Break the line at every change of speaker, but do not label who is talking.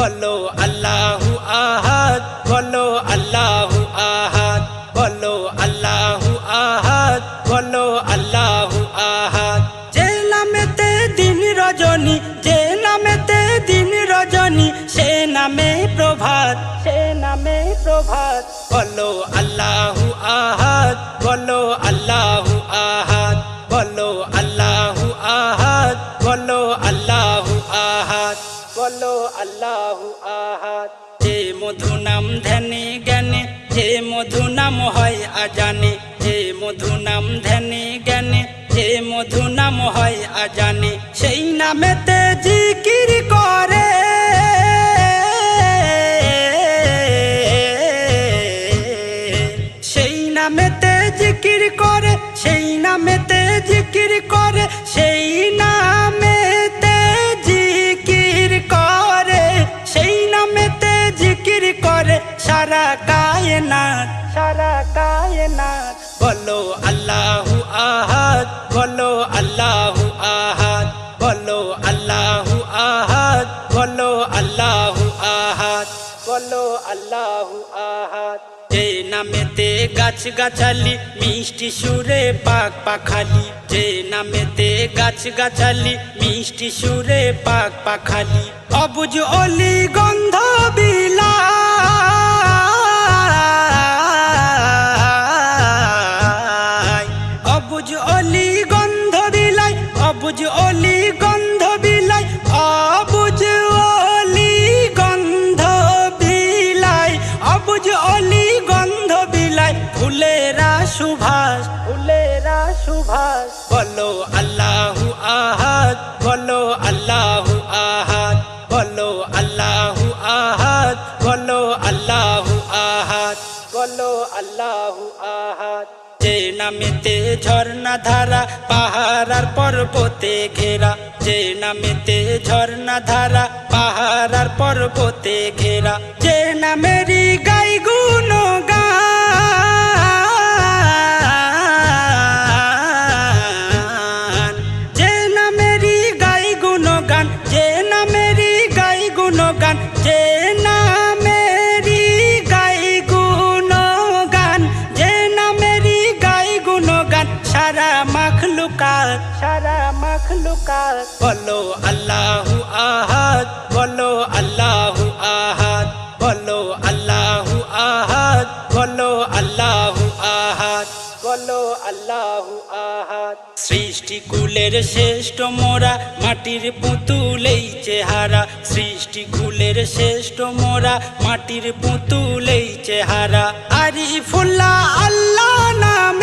বলো আল্লাহু আহাদ, বলো আল্লাহু আহাদ, বলো আল্লাহু আহাদ, বলো আল্লাহু আহাদ। যে নামেতে দিন রজনী, যে নামেতে দিন রজনী, সে নামে প্রভাত, সে নামে প্রভাত। বলো আল্লাহু আহাদ, বলো আল্লাহু আহাদ, বলো আল্লাহু আহাদ, বলো আল্লাহু আহাদ, বলো আল্লাহু আহাদ। যে মধু নাম ধ্যানে জ্ঞানে, যে মধু নাম হয় আজানে, যে মধু নাম ধ্যানে জ্ঞানে, যে মধু নাম হয় আজানে, সেই নামেতে জিকির করে, সেই নামেতে জিকির করে, সেই নামেতে জিকির করে, সেই নামেতে জিকির করে, সেই নামেতে জিকির করে সারা কায়নাত, সারা কায়নাত। বলো আল্লাহু আহাদ, বলো আল্লাহু আহাদ, বলো আল্লাহু আহাদ, বলো আল্লাহু আহাদ, বলো আল্লাহু আহাদ। যে নামেতে গাছ গাছালি মিষ্টি সুরে পাক পাখালি, যে নামেতে গাছ গাছালি মিষ্টি সুরে পাক পাখালি, অবুঝ অলি গন্ধ বিলাই, অবুঝ অলি গন্ধ বিলাই, অবুঝ অলি গন্ধ বিলাই, অবুঝ অলি গন্ধ বিলাই, অবুঝ অলি গন্ধ বিলাই, ফুলেরা সুভাষ, ফুলেরা সুভাষ। বলো আল্লাহু আহাদ, বলো আল্লাহু আহাদ, বলো আল্লাহু আহাদ, বলো আল্লাহু আহাদ, বলো আল্লাহু আহাদ। যে নামেতে ঝর্ণা ধারা পাহাড় পর্বতে ঘেরা, যে নামেতে ঝর্ণা ধারা পাহাড় পর্বতে ঘেরা, যে নামেরই গাই গুণগান, যে নামেরই গাই গুণগান, যে নামেরই গাই গুণগান, যে নামেরই গাই গুণগান, যে নামেরই গাই গুণগান সারা মখলুকাত, সারা মখলুকাত। বলো আল্লাহু আহাদ, বলো আল্লাহু আহাদ, বলো আল্লাহু আহাদ, বলো আল্লাহু আহাদ, বলো আল্লাহু আহাদ। সৃষ্টি কুলের শ্রেষ্ঠ মোরা মাটির পুতুলেই চেহারা, সৃষ্টি কুলের শ্রেষ্ঠ মোরা মাটির পুতুলেই চেহারা। আরিফুল্লাহ আল্লাহ নাম